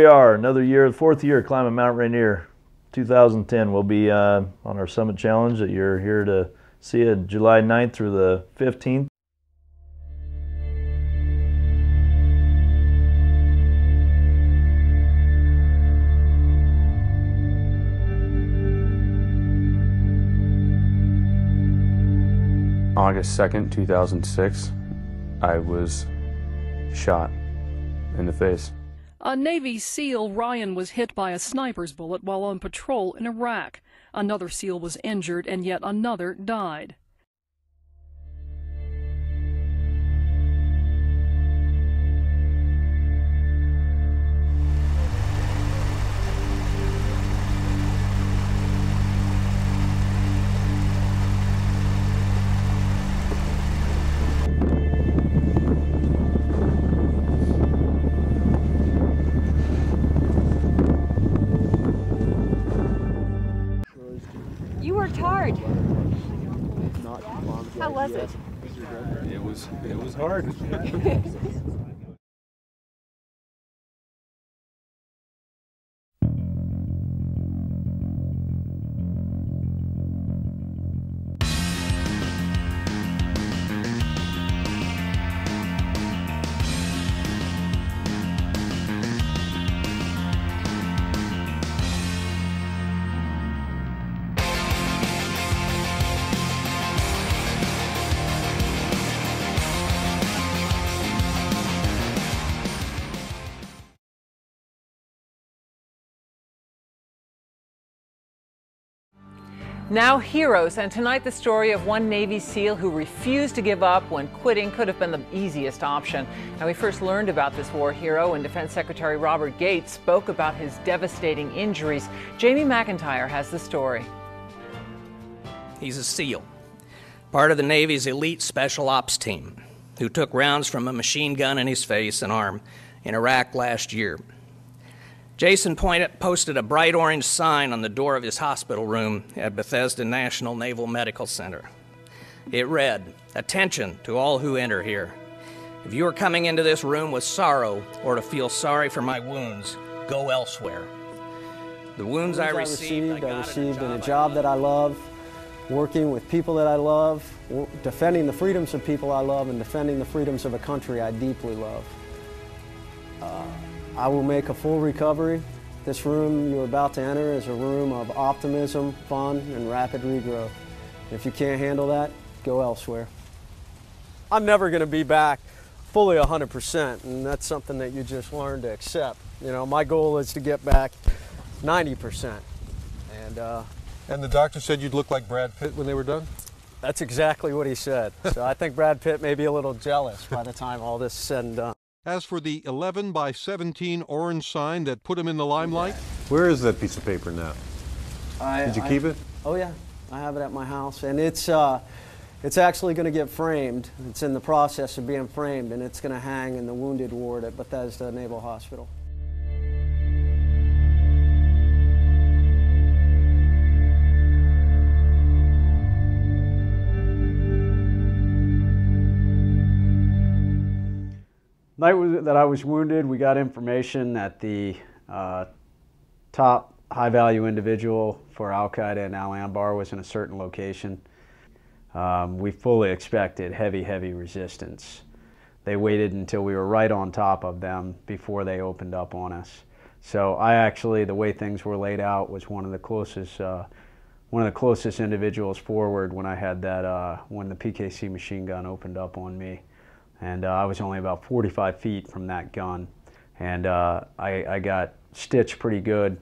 we are, another year, the 4th year climbing Mount Rainier. 2010, we'll be on our Summit Challenge that you're here to see it July 9th through the 15th. August 2nd, 2006, I was shot in the face. A Navy SEAL, Ryan, was hit by a sniper's bullet while on patrol in Iraq. Another SEAL was injured and yet another died. You worked hard. How was it? It was hard. Now heroes, and tonight the story of one Navy SEAL who refused to give up when quitting could have been the easiest option. And we first learned about this war hero when Defense Secretary Robert Gates spoke about his devastating injuries. Jamie McIntyre has the story. He's a SEAL, part of the Navy's elite special ops team, who took rounds from a machine gun in his face and arm in Iraq last year. Jason posted a bright orange sign on the door of his hospital room at Bethesda National Naval Medical Center. It read, "Attention to all who enter here. If you are coming into this room with sorrow or to feel sorry for my wounds, go elsewhere." The wounds I received in a job that I love, working with people that I love, defending the freedoms of people I love, and defending the freedoms of a country I deeply love. I will make a full recovery. This room you're about to enter is a room of optimism, fun, and rapid regrowth. If you can't handle that, go elsewhere. I'm never going to be back fully 100%, and that's something that you just learn to accept. You know, my goal is to get back 90%. And the doctor said you'd look like Brad Pitt when they were done? That's exactly what he said. So I think Brad Pitt may be a little jealous by the time all this is said and done. As for the 11 by 17 orange sign that put him in the limelight? Where is that piece of paper now? Did you keep it? Oh yeah, I have it at my house, and it's actually going to get framed. It's in the process of being framed, and it's going to hang in the wounded ward at Bethesda Naval Hospital. Night that I was wounded, we got information that the top high-value individual for Al-Qaeda and Al-Anbar was in a certain location. We fully expected heavy resistance. They waited until we were right on top of them before they opened up on us. So I actually, the way things were laid out, was one of the closest individuals forward when I had that when the PKC machine gun opened up on me. And I was only about 45 feet from that gun. And I got stitched pretty good,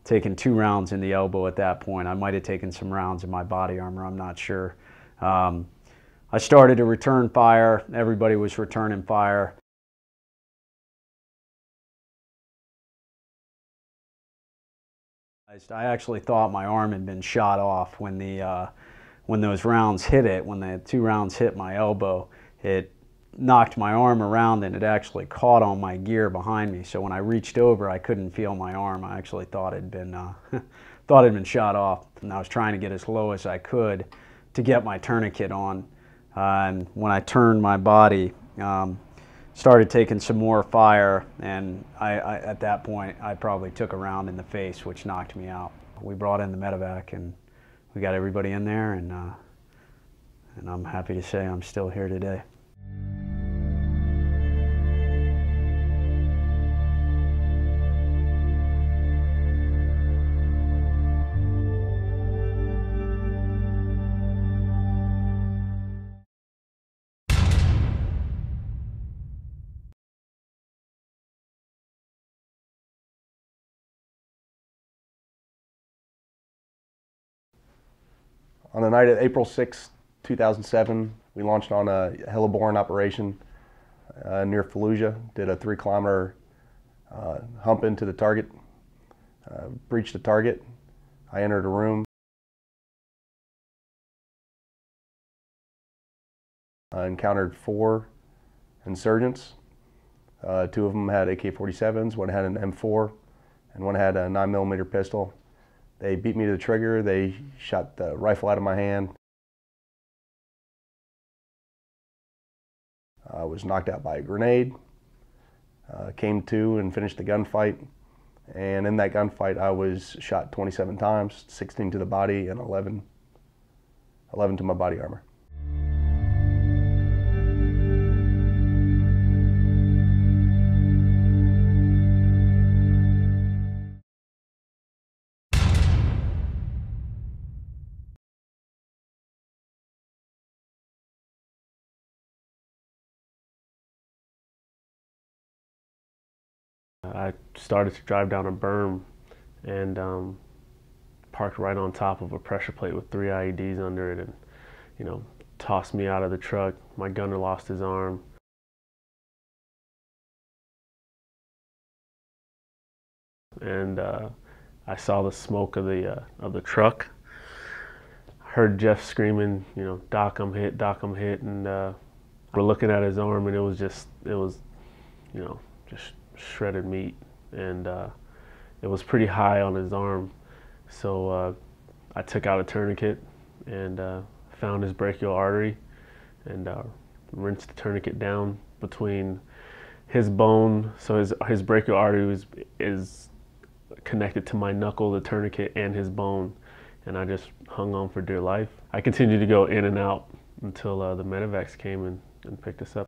taking 2 rounds in the elbow at that point. I might have taken some rounds in my body armor, I'm not sure. I started to return fire. Everybody was returning fire. I actually thought my arm had been shot off when those rounds hit it. When the 2 rounds hit my elbow, it knocked my arm around and it actually caught on my gear behind me. So when I reached over, I couldn't feel my arm. I actually thought it had been shot off. And I was trying to get as low as I could to get my tourniquet on. And when I turned my body, started taking some more fire, and at that point I probably took a round in the face, which knocked me out. We brought in the medevac and we got everybody in there, and I'm happy to say I'm still here today. On the night of April 6, 2007, we launched on a heliborne operation near Fallujah, did a 3-kilometer hump into the target, breached the target. I entered a room. I encountered 4 insurgents. 2 of them had AK-47s, one had an M4, and one had a 9mm pistol. They beat me to the trigger. They shot the rifle out of my hand. I was knocked out by a grenade. Came to and finished the gunfight. And in that gunfight, I was shot 27 times, 16 to the body and 11 to my body armor. I started to drive down a berm and parked right on top of a pressure plate with 3 IEDs under it, and, you know, tossed me out of the truck. My gunner lost his arm. And I saw the smoke of the truck. Heard Jeff screaming, you know, "Doc, I'm hit, Doc, I'm hit," and we're looking at his arm, and it was, you know, just shredded meat, and it was pretty high on his arm. So I took out a tourniquet and found his brachial artery and rinsed the tourniquet down between his bone. So his brachial artery is connected to my knuckle, the tourniquet, and his bone, and I just hung on for dear life. I continued to go in and out until the medevacs came and picked us up.